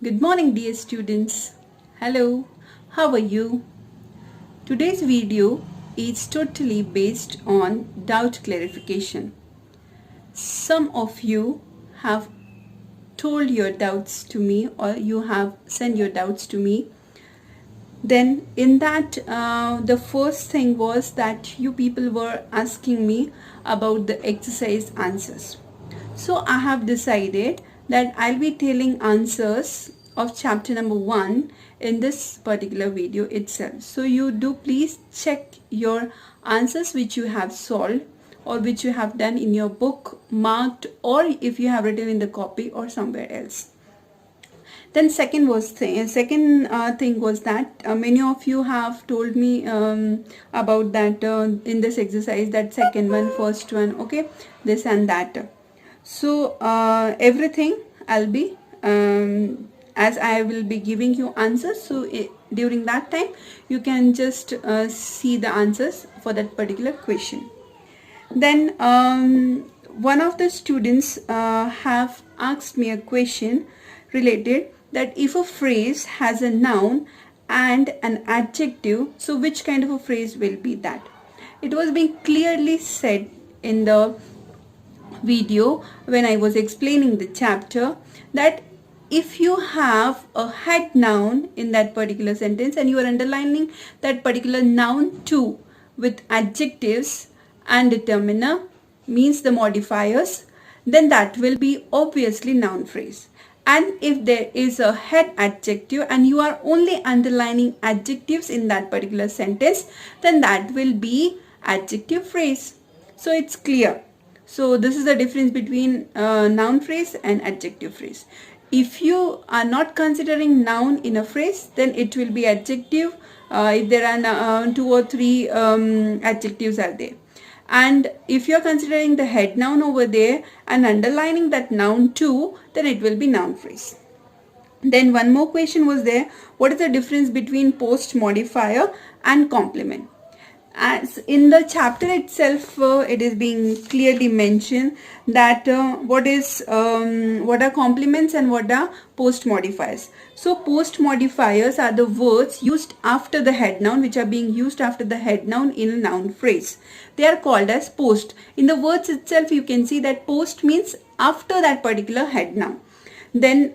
Good morning, dear students. Hello, how are you? Today's video is totally based on doubt clarification. Some of you have told your doubts to me, or you have sent your doubts to me. Then in that, the first thing was that you people were asking me about the exercise answers. So I have decided that I'll be telling answers of chapter number 1 in this particular video itself. So you do please check your answers which you have solved or which you have done in your book, marked, or if you have written in the copy or somewhere else. Then second thing was that many of you have told me about that in this exercise, that second one, first one, okay, this and that. So everything I'll be as I will be giving you answers, so during that time you can just see the answers for that particular question. Then one of the students have asked me a question related that if a phrase has a noun and an adjective, so which kind of a phrase will be that? It was being clearly said in the video when I was explaining the chapter that if you have a head noun in that particular sentence and you are underlining that particular noun too with adjectives and determiner, means the modifiers, then that will be obviously noun phrase. And if there is a head adjective and you are only underlining adjectives in that particular sentence, then that will be adjective phrase. So it's clear. So this is the difference between noun phrase and adjective phrase. If you are not considering noun in a phrase, then it will be adjective if there are 2 or 3 adjectives are there. And if you are considering the head noun over there and underlining that noun too, then it will be noun phrase. Then one more question was there. What is the difference between post modifier and complement? As in the chapter itself, it is being clearly mentioned that what are complements and what are post modifiers. So post modifiers are the words used after the head noun, which are being used after the head noun in a noun phrase. They are called as post. In the words itself, you can see that post means after that particular head noun. Then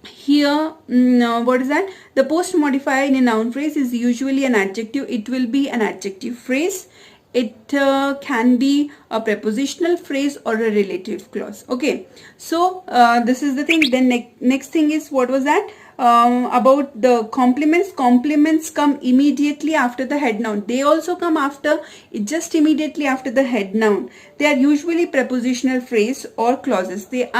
here, what is that? The post modifier in a noun phrase is usually an adjective. It will be an adjective phrase. It can be a prepositional phrase or a relative clause. Okay, so this is the thing. Then next thing is, what was that? About the complements. Complements come immediately after the head noun. They also come after, just immediately after the head noun. They are usually prepositional phrase or clauses. They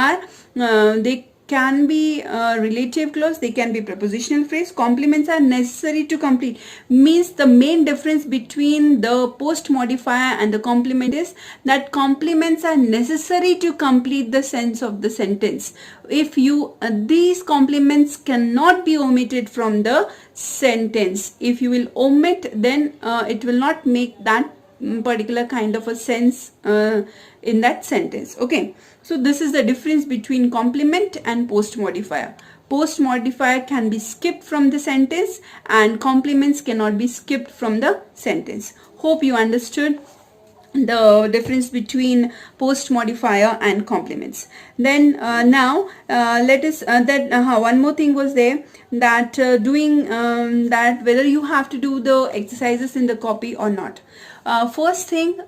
can be relative clause, they can be prepositional phrase. Complements are necessary to complete, means the main difference between the post modifier and the complement is that complements are necessary to complete the sense of the sentence. If you these complements cannot be omitted from the sentence. If you will omit, then it will not make that particular kind of a sense in that sentence. Okay, so this is the difference between complement and post modifier. Post modifier can be skipped from the sentence and complements cannot be skipped from the sentence. Hope you understood the difference between post modifier and complements. Then now let us one more thing was there, that doing that whether you have to do the exercises in the copy or not. First thing,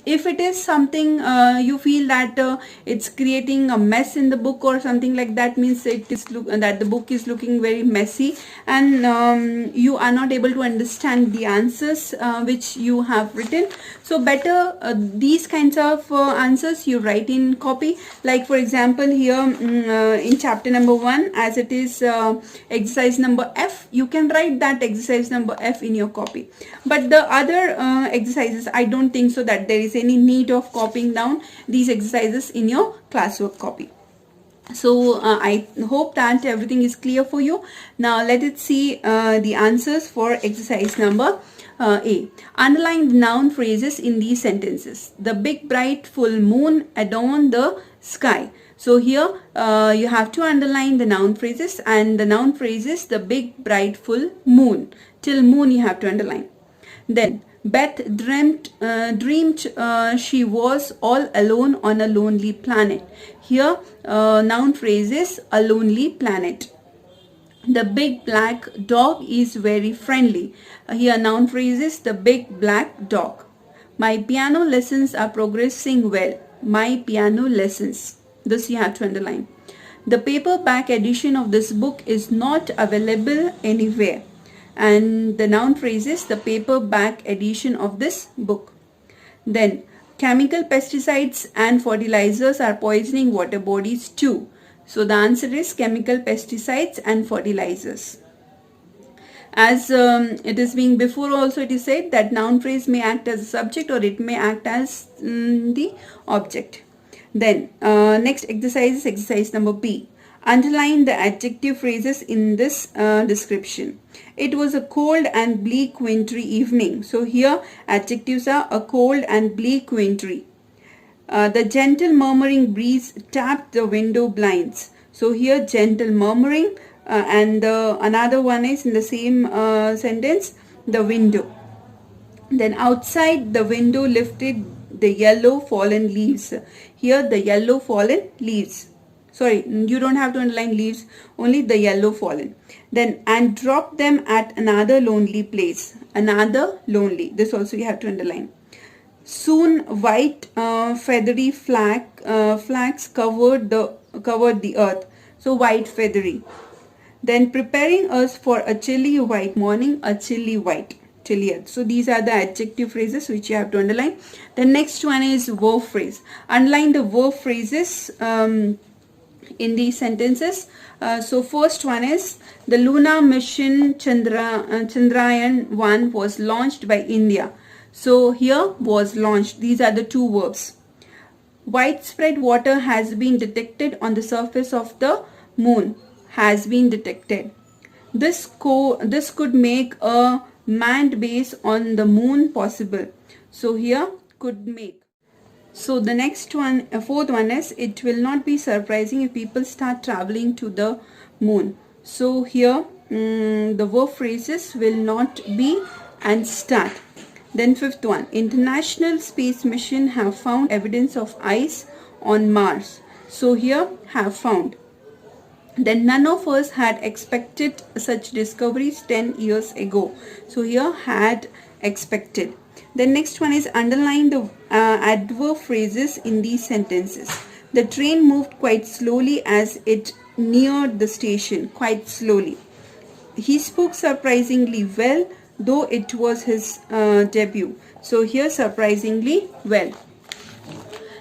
if it is something you feel that it's creating a mess in the book or something like that, means it is that the book is looking very messy and you are not able to understand the answers which you have written. So better these kinds of answers you write in copy. Like for example here in chapter number 1, as it is exercise number F, you can write that exercise number F in your copy. But the other exercises, I don't think so that there is any need of copying down these exercises in your classwork copy. So I hope that everything is clear for you. Now let us see the answers for exercise number A. Underline noun phrases in these sentences. The big bright full moon adorned the sky. So here you have to underline the noun phrases, and the noun phrases, the big bright full moon. Till moon you have to underline. Then Beth dreamed she was all alone on a lonely planet. Here noun phrases, a lonely planet. The big black dog is very friendly. Here noun phrases, the big black dog. My piano lessons are progressing well. My piano lessons. This you have to underline. The paperback edition of this book is not available anywhere. And the noun phrases, the paperback edition of this book. Then chemical pesticides and fertilizers are poisoning water bodies too. So the answer is chemical pesticides and fertilizers. As it is being before also it is said that noun phrase may act as a subject or it may act as the object. Then next exercise is exercise number B. Underline the adjective phrases in this description. It was a cold and bleak wintry evening. So here adjectives are a cold and bleak wintry. The gentle murmuring breeze tapped the window blinds. So here gentle murmuring and another one is in the same sentence, the window. Then outside the window lifted the yellow fallen leaves. Here the yellow fallen leaves. Sorry, you don't have to underline leaves, only the yellow fallen. Then and drop them at another lonely place. Another lonely. This also you have to underline. Soon white feathery flags covered the earth. So white feathery. Then preparing us for a chilly white morning, a chilly white, chilly earth. So these are the adjective phrases which you have to underline. The next one is verb phrase. Underline the verb phrases in these sentences. So first one is the lunar mission Chandrayaan-1 was launched by India. So here was launched. These are the two verbs. Widespread water has been detected on the surface of the moon. Has been detected. This could make a manned base on the moon possible. So here could make. So the next one, fourth one is it will not be surprising if people start traveling to the moon. So here the verb phrases will not be and start. Then fifth one, International Space Mission have found evidence of ice on Mars. So here have found. Then none of us had expected such discoveries 10 years ago. So here had expected. The next one is underline the adverb phrases in these sentences. The train moved quite slowly as it neared the station. Quite slowly. He spoke surprisingly well, though it was his debut. So here surprisingly well.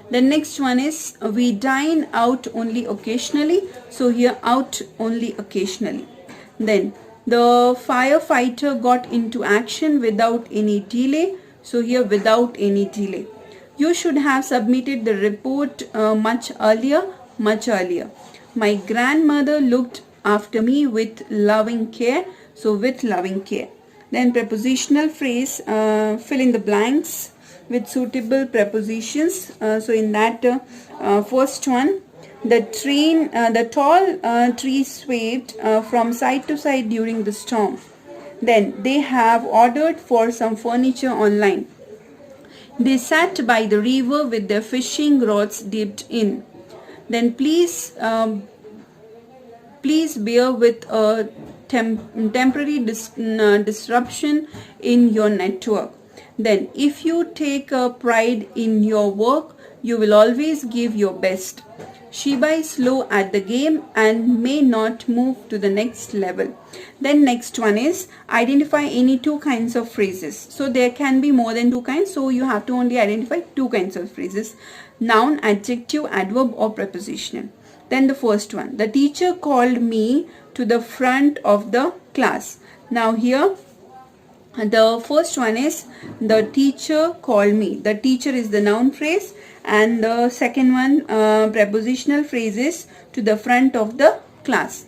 The next one is we dine out only occasionally. So here out only occasionally. Then the firefighter got into action without any delay. So here without any delay. You should have submitted the report much earlier. Much earlier. My grandmother looked after me with loving care. So with loving care. Then prepositional phrase, fill in the blanks with suitable prepositions. So in that first one, the tall trees swayed from side to side during the storm. Then they have ordered for some furniture online. They sat by the river with their fishing rods dipped in. Then please bear with a temporary disruption in your network. Then if you take pride in your work, you will always give your best. Shiba is slow at the game and may not move to the next level. Then next one is identify any two kinds of phrases. So there can be more than two kinds. So you have to only identify two kinds of phrases. Noun, adjective, adverb or prepositional. Then the first one. The teacher called me to the front of the class. Now here the first one is the teacher called me. The teacher is the noun phrase. And the second one, prepositional phrases to the front of the class.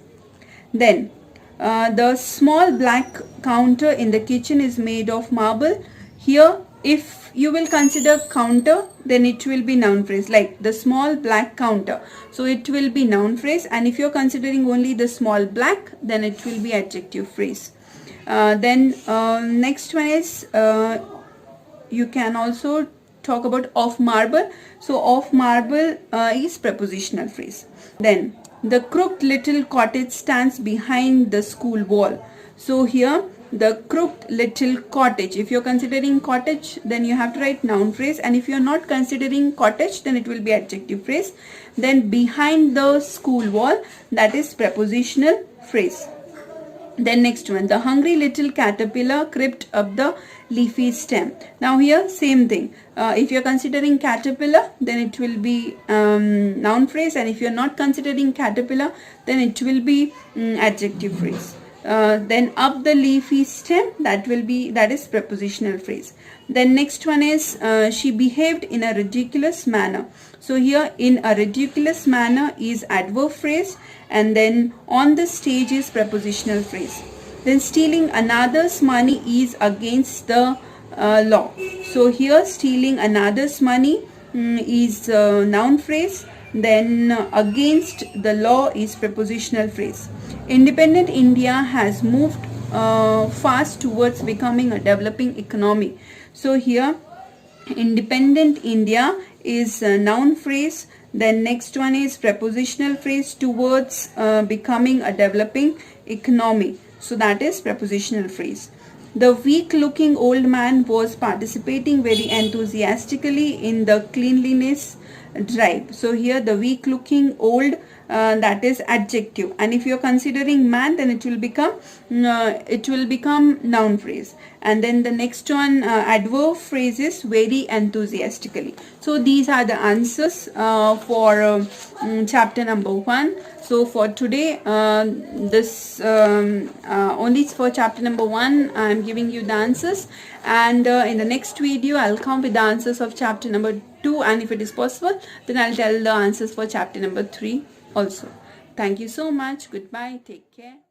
Then the small black counter in the kitchen is made of marble. Here if you will consider counter, then it will be noun phrase, like the small black counter. So it will be noun phrase, and if you're considering only the small black, then it will be adjective phrase. Then next one is you can also talk about of marble. So of marble is prepositional phrase. Then the crooked little cottage stands behind the school wall. So here the crooked little cottage, if you're considering cottage, then you have to write noun phrase, and if you're not considering cottage, then it will be adjective phrase. Then behind the school wall, that is prepositional phrase. Then next one, the hungry little caterpillar crept up the leafy stem. Now here same thing, if you're considering caterpillar, then it will be noun phrase, and if you're not considering caterpillar, then it will be adjective phrase. Then up the leafy stem, that is prepositional phrase. Then next one is she behaved in a ridiculous manner. So here in a ridiculous manner is adverb phrase, and then on the stage is prepositional phrase. Then stealing another's money is against the law. So here stealing another's money is noun phrase. Then against the law is prepositional phrase. Independent India has moved fast towards becoming a developing economy. So here independent India is a noun phrase. Then next one is prepositional phrase, towards becoming a developing economy. So that is prepositional phrase. The weak looking old man was participating very enthusiastically in the cleanliness drive. So here the weak looking old, that is adjective, and if you're considering man, then it will become noun phrase. And then the next one, adverb phrase is very enthusiastically. So these are the answers for chapter number 1. So for today, this only for chapter number 1 I am giving you the answers, and in the next video I'll come with the answers of chapter number 2, and if it is possible, then I'll tell the answers for chapter number 3 also. Thank you so much. Goodbye. Take care.